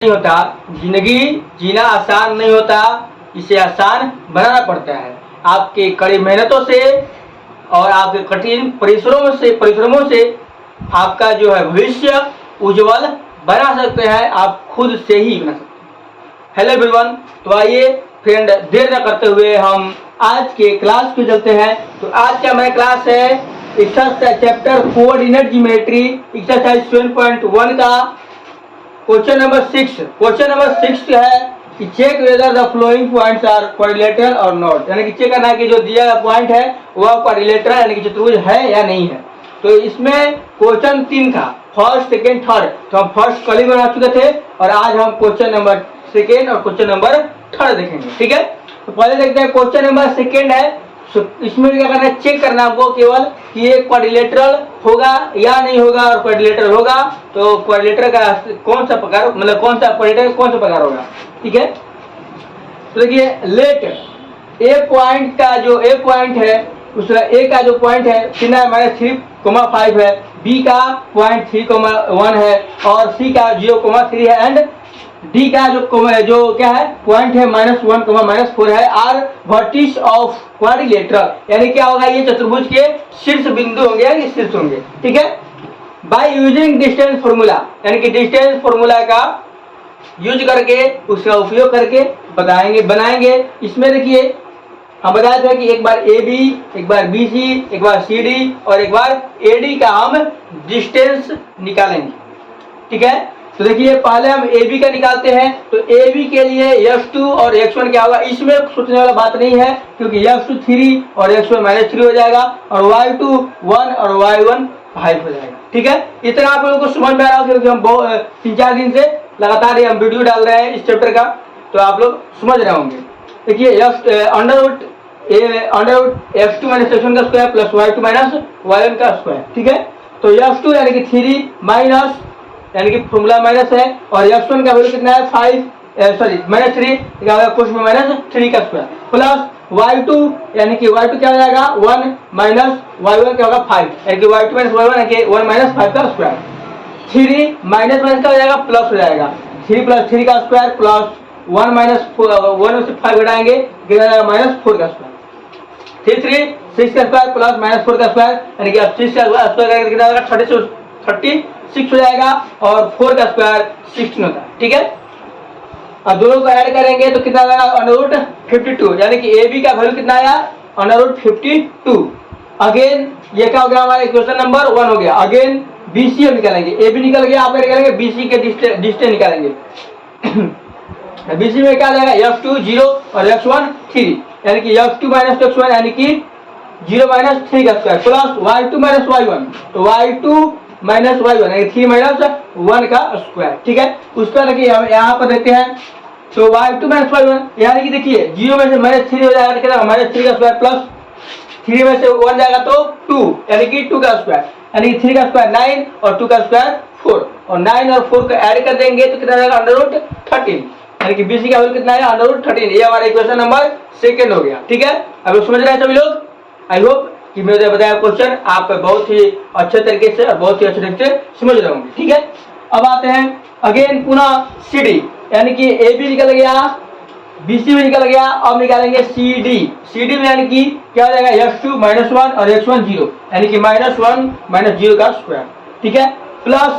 नहीं होता, जिंदगी जीना आसान नहीं होता, इसे आसान बनाना पड़ता है। आपके कड़ी मेहनतों से और आपके कठिन परिश्रमों से आपका जो है भविष्य उज्जवल बना सकते हैं, आप खुद से ही बना सकते हैं। हेलो एवरीवन, तो आइए फ्रेंड देर न करते हुए हम आज के क्लास को चलते हैं। तो आज का हमारा क्लास है exercise chapter coordinate geometry exercise 7.1 का क्वेश्चन नंबर 6। क्वेश्चन नंबर 6 है कि check whether the flowing points are quadrilateral और नॉट, यानी कि चेक करना है कि जो दिया गया पॉइंट है वह क्वाड्रिलेटरल यानी कि चतुर्भुज है या नहीं है। तो इसमें क्वेश्चन 3 था, फर्स्ट सेकेंड थर्ड। तो हम फर्स्ट कल ही बना चुके थे और आज हम क्वेश्चन नंबर सेकेंड और क्वेश्चन नंबर थर्ड देखेंगे। ठीक है, तो पहले देखते हैं क्वेश्चन नंबर सेकेंड है। इसमें क्या करना है, चेक करना है आपको केवल कि ये क्वाड्रिलेटरल होगा या नहीं होगा, और क्वाड्रिलेटरल होगा तो क्वाड्रिलेटरल का कौन सा प्रकार, मतलब कौन सा क्वाड्रिलेटरल कौन सा प्रकार होगा। ठीक है, तो देखिए लेट ए पॉइंट का जो ए पॉइंट है उसका ए का जो पॉइंट है कितना है, -3,5 है, बी का पॉइंट 3,1 है और सी का 0,3 है एंड डी का जो क्या है पॉइंट है -1, -4 है। आर वर्टिस ऑफ क्वाड्रिलेटरल, यानी क्या होगा, ये चतुर्भुज के शीर्ष बिंदु होंगे या शीर्ष होंगे। ठीक है, बाय यूजिंग डिस्टेंस फॉर्मूला, यानी कि डिस्टेंस फॉर्मूला का यूज करके उसका उपयोग करके बनाएंगे। इसमें देखिए हम बताए थे कि एक बार ए बी, एक बार बी सी, एक बार सी डी और एक बार ए डी का हम डिस्टेंस निकालेंगे। ठीक है, तो देखिए पहले हम ए बी का निकालते हैं। तो ए बी के लिए x2 और x1 क्या होगा, इसमें सोचने वाला बात नहीं है क्योंकि x2 3 और x1 -3 हो जाएगा और y2 1 और y1 5 हो जाएगा। ठीक है, इतना आप लोगों को समझ में आ रहा होगा क्योंकि हम 3-4 दिन से लगातार हम वीडियो डाल रहे हैं इस चैप्टर का, तो आप लोग समझ रहे होंगे। देखिए अंडर रूट x2 - x1 का स्क्वायर प्लस y2 - y1 का स्क्वायर। ठीक है, तो x2 यानी कि 3 माइनस, यानी कि फॉर्मूला माइनस है, और x1 का वैल्यू कितना है -3 क्वेश्चन में -3 का स्क्वायर प्लस y2 यानी कि y2 क्या हो जाएगा 1 माइनस y1 क्या होगा 5, यानी कि y2 - y1 यानी कि 1 - 5 का स्क्वायर। 3 माइनस का हो जाएगा प्लस हो जाएगा, 3 + 3 का स्क्वायर प्लस 1 - 1 से 5 घटाएंगे कितना जाएगा -4 का स्क्वायर। 3 6 का स्क्वायर प्लस -4 का स्क्वायर, यानी कि अब 6 का स्क्वायर करेंगे कितना जाएगा 36 हो जाएगा और 4 का स्क्वायर 16 होता है। ठीक है, अब दोनों को ऐड करेंगे तो कितना आएगा √52, यानी कि ए बी का वैल्यू कितना आया √52। अगेन ये क्या हो गया, हमारा इक्वेशन नंबर 1 हो गया। अगेन बी सी हम निकालेंगे, ए बी निकल गया, आप निकालेंगे बी सी के डिस्टेंस निकालेंगे। बी सी में क्या आ जाएगा x2 0 और x1 3, यानी कि x2 - x1 यानी कि 0 - 3 का स्क्वायर प्लस y2 - y1, तो y2 - y1 यानी 3 - 1 का स्क्वायर। ठीक है, उसका देखिए हम यहाँ पर देखते हैं। तो y2 - y1 यानी कि देखिए 0 में से -3 हो जाएगा, कितना -3 का स्क्वायर प्लस 3 में से 1 जाएगा तो 2, यानी कि 2 का स्क्वायर, यानी कि 3 का स्क्वायर 9 और 2 का स्क्वायर 4, और 9 और 4 को ऐड कर देंगे तो कितना जाएगा √13, यानी कि BC का वैल्यू कितना है √13। ये हमारा इक्वेशन नंबर सेकंड हो गया। ठीक है, अब लोग समझ रहे हैं सभी लोग। आई होप कि मेरे बताया क्वेश्चन आप बहुत ही अच्छे तरीके से और बहुत ही अच्छे तरीके से समझ रहे होंगे। ठीक है, अब आते हैं अगेन पुनः CD, यानी कि AB निकल गया, BC भी निकल गया, अब निकालेंगे CD में, यानी कि क्या हो जाएगा x2 - 1 और x1 0, यानी कि -1 - 0 का स्क्वायर। ठीक है, प्लस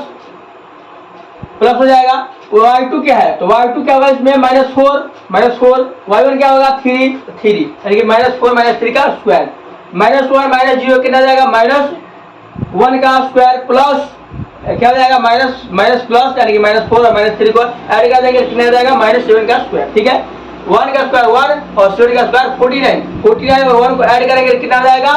हो जाएगा y2 क्या है, तो y2 क्या होगा इसमें -4 y1 क्या होगा 3 यानी कि -4 - 3 का स्क्वायर, -1 - 0 कितना जाएगा -1 का स्क्वायर प्लस क्या हो जाएगा माइनस प्लस, यानी कि -4 और -3 को ऐड कर देंगे कितना जाएगा -7 का स्क्वायर। ठीक है, 1 का स्क्वायर 1 और 7 का स्क्वायर 49 और 1 को ऐड करेंगे कितना जाएगा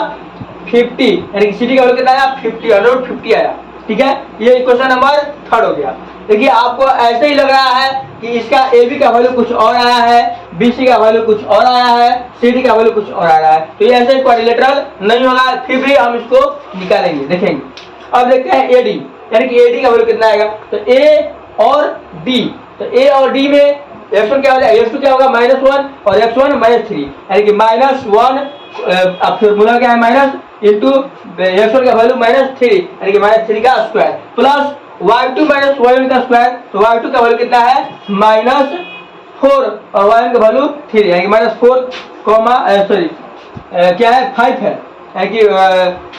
50, यानी कि CD का वैल्यू कितना आया 50 आया। ठीक है, ये इक्वेशन नंबर थर्ड हो गया। देखिए आपको ऐसे ही लग रहा है कि इसका AB का वैल्यू कुछ और आया है, BC का वैल्यू कुछ और आया है, CD का वैल्यू कुछ और आया है, तो ये ऐसे क्वाड्रिलेटरल नहीं होगा, फिर भी हम इसको निकालेंगे देखेंगे। अब देखते हैं AD, यानी कि AD का वैल्यू कितना आएगा, तो A और D, तो A और D में x1 क्या हो जाएगा, x2 क्या होगा -1 और x1 -3, यानी कि -1 अब फॉर्मूला क्या है माइनस इंटू x1 का वैल्यू -3, यानी कि -3 का square plus y2 minus y1 का स्क्वायर, तो y2 का वैल्यू कितना है -4 और y1 का वैल्यू 3 यानी -4 सॉरी क्या है 5 है कि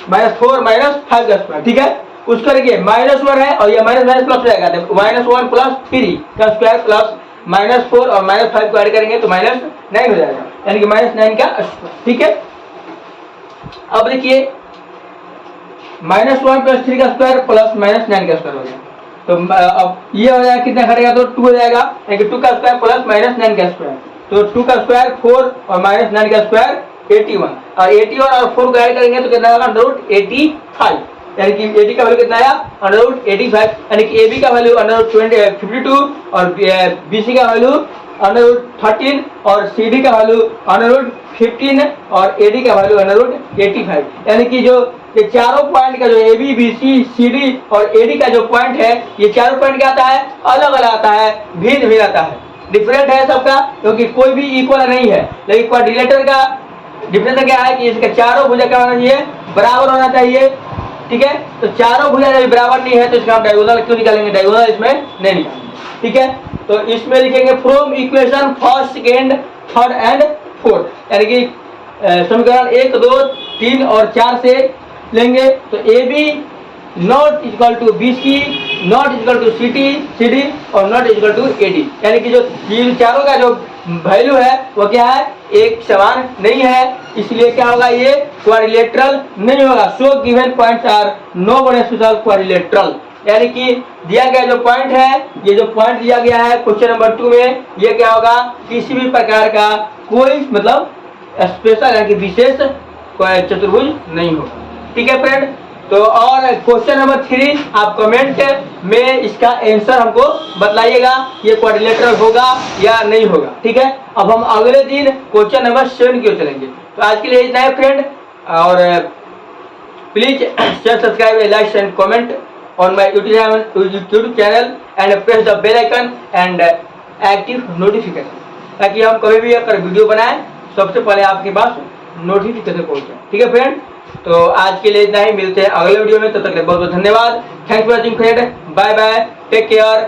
-4 -5 का स्क्वायर, ठीक है। उसका देखिए -1 है और ये माइनस प्लस हो जाएगा, -1 + 3 का स्क्वायर प्लस -4 और -5 को ऐड करेंगे तो -9 हो जाएगा यानी कि -9 का स्क्वायर, ठीक है। अब देखिए -1 + 3 का स्क्वायर प्लस -9 का स्क्वायर हो गया, तो अब ये हो जाएगा कितना घटेगा तो 2 हो जाएगा यानी कि 2 का स्क्वायर प्लस -9 का स्क्वायर, तो 2 का स्क्वायर 4 और -9 का स्क्वायर 81 और 81 और 4 को ऐड करेंगे तो कितना होगा √85 यानी कि 80 का वैल्यू कितना आया √85 यानी कि AB का वैल्यू √52 और BC का वैल्यू √13 और CD का वैल्यू √15 और AD का वैल्यू √85 यानी कि जो ये चारों पॉइंट का जो AB BC CD और AD का जो पॉइंट है ये चारों पॉइंट क्या आता है अलग अलग आता है, भिन्न भिन्न आता है, डिफरेंट है सबका, क्योंकि कोई भी इक्वल नहीं है। लेकिन क्वाड्रिलेटरल का डिफरेंस क्या है कि इसके चारों भुजा क्या होना चाहिए बराबर होना चाहिए, ठीक है। तो चारों भुजा जब बराबर नहीं है तो इसका हम डायगोनल क्यों निकालेंगे, डायगोनल इसमें नहीं निकालेंगे, ठीक है। तो इसमें लिखेंगे from equation first second third and fourth यानी कि समीकरण 1 2 3 और 4 से लेंगे, तो AB not equal to BC not equal to CD और नॉट इक्वल टू AD यानी कि जो चारों का जो वैल्यू है वो क्या है एक समान नहीं है, इसलिए क्या होगा ये क्वाड्रिलेटरल नहीं होगा। So given points are no special quadrilateral यानी कि दिया गया जो पॉइंट है, ये जो पॉइंट दिया गया है क्वेश्चन नंबर 2 में, ये क्या होगा किसी भी प्रकार का कोई मतलब स्पेशल यानी कि विशेष चतुर्भुज नहीं होगा, ठीक है फ्रेंड। तो और क्वेश्चन नंबर 3 आप कमेंट में इसका आंसर हमको बतलाइएगा ये क्वाड्रिलेटरल होगा या नहीं होगा, ठीक है। अब हम अगले दिन क्वेश्चन नंबर 7 की ओर चलेंगे। तो आज के लिए इतना है फ्रेंड, और please share subscribe like and comment on my YouTube channel and press the bell icon and active notification ताकि हम कभी भी अगर वीडियो बनाएं सबसे पहले आपके पास नोटिफिकेशन पहुंचे, ठीक है फ्रेंड। तो आज के लिए इतना ही, मिलते हैं अगले वीडियो में, तब तक बहुत बहुत धन्यवाद। Thanks for watching friend, bye bye, take care.